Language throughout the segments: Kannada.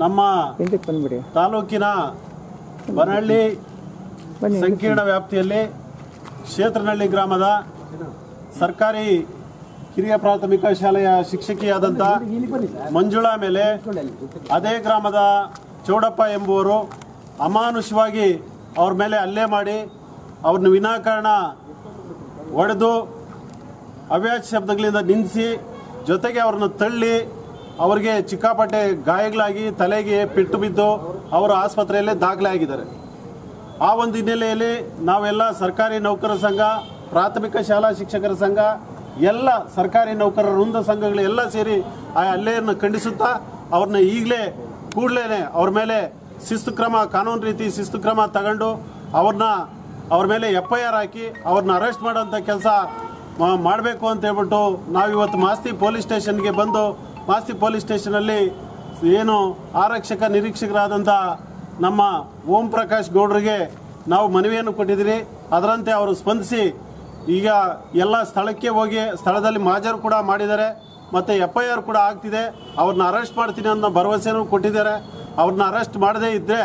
ನಮ್ಮ ತಾಲೂಕಿನ ಬನಹಳ್ಳಿ ಸಂಕೀರ್ಣ ವ್ಯಾಪ್ತಿಯಲ್ಲಿ ಕ್ಷೇತ್ರನಹಳ್ಳಿ ಗ್ರಾಮದ ಸರ್ಕಾರಿ ಕಿರಿಯ ಪ್ರಾಥಮಿಕ ಶಾಲೆಯ ಶಿಕ್ಷಕಿಯಾದಂಥ ಮಂಜುಳಾ ಮೇಲೆ ಅದೇ ಗ್ರಾಮದ ಚೌಡಪ್ಪ ಎಂಬುವರು ಅಮಾನುಷವಾಗಿ ಅವ್ರ ಮೇಲೆ ಹಲ್ಲೆ ಮಾಡಿ ಅವ್ರನ್ನ ವಿನಾಕಾರಣ ಹೊಡೆದು ಅವ್ಯಾಜ ಶಬ್ದಗಳಿಂದ ನಿಲ್ಲಿಸಿ ಜೊತೆಗೆ ಅವ್ರನ್ನ ತಳ್ಳಿ ಅವರಿಗೆ ಚಿಕ್ಕಾಪಟ್ಟೆ ಗಾಯಗಳಾಗಿ ತಲೆಗೆ ಪೆಟ್ಟು ಬಿದ್ದು ಅವರು ಆಸ್ಪತ್ರೆಯಲ್ಲೇ ದಾಖಲೆ ಆಗಿದ್ದಾರೆ. ಆ ಒಂದು ಹಿನ್ನೆಲೆಯಲ್ಲಿ ನಾವೆಲ್ಲ ಸರ್ಕಾರಿ ನೌಕರರ ಸಂಘ, ಪ್ರಾಥಮಿಕ ಶಾಲಾ ಶಿಕ್ಷಕರ ಸಂಘ, ಎಲ್ಲ ಸರ್ಕಾರಿ ನೌಕರರ ವೃಂದ ಸಂಘಗಳು ಎಲ್ಲ ಸೇರಿ ಆ ಹಲ್ಲೆಯನ್ನು ಖಂಡಿಸುತ್ತಾ ಅವ್ರನ್ನ ಈಗಲೇ ಕೂಡಲೇ ಅವ್ರ ಮೇಲೆ ಶಿಸ್ತು ಕ್ರಮ, ಕಾನೂನು ರೀತಿ ಶಿಸ್ತು ಕ್ರಮ ತಗೊಂಡು ಅವ್ರ ಮೇಲೆ FIR ಹಾಕಿ ಅವ್ರನ್ನ ಅರೆಸ್ಟ್ ಮಾಡೋಂಥ ಕೆಲಸ ಮಾಡಬೇಕು ಅಂತ ಹೇಳ್ಬಿಟ್ಟು ನಾವಿವತ್ತು ಮಾಸ್ತಿ ಪೊಲೀಸ್ ಸ್ಟೇಷನ್ಗೆ ಬಂದು ಮಾಸ್ತಿ ಪೊಲೀಸ್ ಸ್ಟೇಷನಲ್ಲಿ ಏನು ಆರಕ್ಷಕ ನಿರೀಕ್ಷಕರಾದಂಥ ನಮ್ಮ ಓಂ ಪ್ರಕಾಶ್ ಗೌಡ್ರಿಗೆ ನಾವು ಮನವಿಯನ್ನು ಕೊಟ್ಟಿದ್ದೀರಿ. ಅದರಂತೆ ಅವರು ಸ್ಪಂದಿಸಿ ಈಗ ಎಲ್ಲ ಸ್ಥಳಕ್ಕೆ ಹೋಗಿ ಸ್ಥಳದಲ್ಲಿ ಮಾಜರು ಕೂಡ ಮಾಡಿದ್ದಾರೆ ಮತ್ತು FIR ಕೂಡ ಆಗ್ತಿದೆ. ಅವ್ರನ್ನ ಅರೆಸ್ಟ್ ಮಾಡ್ತೀನಿ ಅನ್ನೋ ಭರವಸೆನೂ ಕೊಟ್ಟಿದ್ದಾರೆ. ಅವ್ರನ್ನ ಅರೆಸ್ಟ್ ಮಾಡದೇ ಇದ್ದರೆ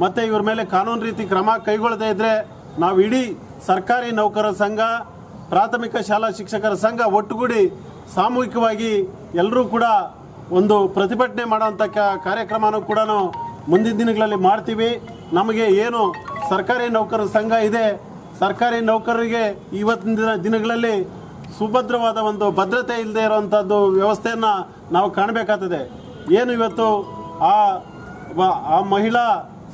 ಮತ್ತು ಇವ್ರ ಮೇಲೆ ಕಾನೂನು ರೀತಿ ಕ್ರಮ ಕೈಗೊಳ್ಳದೇ ಇದ್ದರೆ ನಾವು ಇಡೀ ಸರ್ಕಾರಿ ನೌಕರರ ಸಂಘ, ಪ್ರಾಥಮಿಕ ಶಾಲಾ ಶಿಕ್ಷಕರ ಸಂಘ ಒಟ್ಟುಗೂಡಿ ಸಾಮೂಹಿಕವಾಗಿ ಎಲ್ಲರೂ ಕೂಡ ಒಂದು ಪ್ರತಿಭಟನೆ ಮಾಡೋಂಥ ಕಾರ್ಯಕ್ರಮನೂ ಕೂಡ ಮುಂದಿನ ದಿನಗಳಲ್ಲಿ ಮಾಡ್ತೀವಿ. ನಮಗೆ ಏನು ಸರ್ಕಾರಿ ನೌಕರರ ಸಂಘ ಇದೆ, ಸರ್ಕಾರಿ ನೌಕರರಿಗೆ ಇವತ್ತಿನ ದಿನಗಳಲ್ಲಿ ಸುಭದ್ರವಾದ ಒಂದು ಭದ್ರತೆ ಇಲ್ಲದೆ ಇರುವಂಥದ್ದು ವ್ಯವಸ್ಥೆಯನ್ನು ನಾವು ಕಾಣಬೇಕಾಗ್ತದೆ. ಏನು ಇವತ್ತು ಆ ಮಹಿಳಾ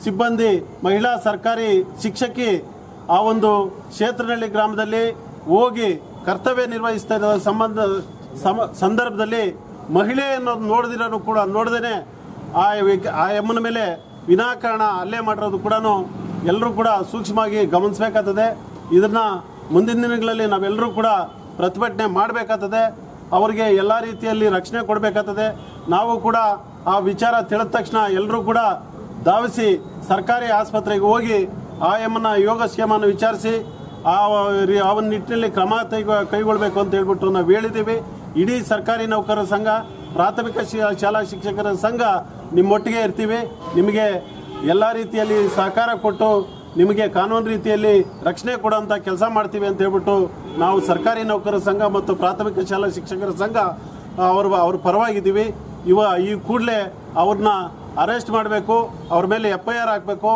ಸಿಬ್ಬಂದಿ, ಮಹಿಳಾ ಸರ್ಕಾರಿ ಶಿಕ್ಷಕಿ ಆ ಒಂದು ಕ್ಷೇತ್ರನಹಳ್ಳಿ ಗ್ರಾಮದಲ್ಲಿ ಹೋಗಿ ಕರ್ತವ್ಯ ನಿರ್ವಹಿಸ್ತಾ ಇರೋ ಸಂದರ್ಭದಲ್ಲಿ ಮಹಿಳೆ ಅನ್ನೋದು ನೋಡದೇನೆ ಆ ಎಮ್ಮನ ಮೇಲೆ ವಿನಾಕಾರಣ ಹಲ್ಲೆ ಮಾಡಿರೋದು ಕೂಡ ಎಲ್ಲರೂ ಕೂಡ ಸೂಕ್ಷ್ಮವಾಗಿ ಗಮನಿಸಬೇಕಾಗ್ತದೆ. ಇದನ್ನು ಮುಂದಿನ ದಿನಗಳಲ್ಲಿ ನಾವೆಲ್ಲರೂ ಕೂಡ ಪ್ರತಿಭಟನೆ ಮಾಡಬೇಕಾಗ್ತದೆ. ಅವರಿಗೆ ಎಲ್ಲ ರೀತಿಯಲ್ಲಿ ರಕ್ಷಣೆ ಕೊಡಬೇಕಾಗ್ತದೆ. ನಾವು ಕೂಡ ಆ ವಿಚಾರ ತಿಳಿದ ತಕ್ಷಣ ಎಲ್ಲರೂ ಕೂಡ ಧಾವಿಸಿ ಸರ್ಕಾರಿ ಆಸ್ಪತ್ರೆಗೆ ಹೋಗಿ ಆ ಎಮ್ಮನ ಯೋಗಕ್ಷೇಮವನ್ನು ವಿಚಾರಿಸಿ ಆ ನಿಟ್ಟಿನಲ್ಲಿ ಕ್ರಮ ಕೈಗೊಳ್ಳಬೇಕು ಅಂತ ಹೇಳ್ಬಿಟ್ಟು ನಾವು ಹೇಳಿದ್ದೀವಿ. ಇಡೀ ಸರ್ಕಾರಿ ನೌಕರರ ಸಂಘ, ಪ್ರಾಥಮಿಕ ಶಾಲಾ ಶಿಕ್ಷಕರ ಸಂಘ ನಿಮ್ಮೊಟ್ಟಿಗೆ ಇರ್ತೀವಿ. ನಿಮಗೆ ಎಲ್ಲ ರೀತಿಯಲ್ಲಿ ಸಹಕಾರ ಕೊಟ್ಟು ನಿಮಗೆ ಕಾನೂನು ರೀತಿಯಲ್ಲಿ ರಕ್ಷಣೆ ಕೊಡೋಂಥ ಕೆಲಸ ಮಾಡ್ತೀವಿ ಅಂತ ಹೇಳ್ಬಿಟ್ಟು ನಾವು ಸರ್ಕಾರಿ ನೌಕರರ ಸಂಘ ಮತ್ತು ಪ್ರಾಥಮಿಕ ಶಾಲಾ ಶಿಕ್ಷಕರ ಸಂಘ ಅವ್ರ ಪರವಾಗಿದ್ದೀವಿ. ಈ ಕೂಡಲೇ ಅವ್ರನ್ನ ಅರೆಸ್ಟ್ ಮಾಡಬೇಕು, ಅವ್ರ ಮೇಲೆ FIR ಹಾಕಬೇಕು,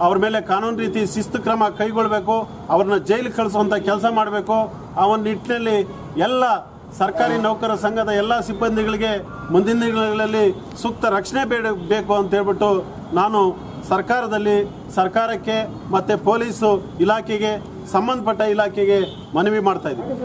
ಅವ್ರ ಮೇಲೆ ಕಾನೂನು ರೀತಿ ಶಿಸ್ತು ಕ್ರಮ ಕೈಗೊಳ್ಳಬೇಕು, ಅವ್ರನ್ನ ಜೈಲಿಗೆ ಕಳಿಸುವಂಥ ಕೆಲಸ ಮಾಡಬೇಕು. ಆ ಒಂದು ನಿಟ್ಟಿನಲ್ಲಿ ಎಲ್ಲ ಸರ್ಕಾರಿ ನೌಕರರ ಸಂಘದ ಎಲ್ಲ ಸಿಬ್ಬಂದಿಗಳಿಗೆ ಮುಂದಿನ ದಿನಗಳಲ್ಲಿ ಸೂಕ್ತ ರಕ್ಷಣೆ ಬೇಕು ಅಂತ ಹೇಳ್ಬಿಟ್ಟು ನಾನು ಸರ್ಕಾರಕ್ಕೆ ಮತ್ತು ಪೊಲೀಸು ಇಲಾಖೆಗೆ, ಸಂಬಂಧಪಟ್ಟ ಇಲಾಖೆಗೆ ಮನವಿ ಮಾಡ್ತಾ ಇದ್ದೀನಿ.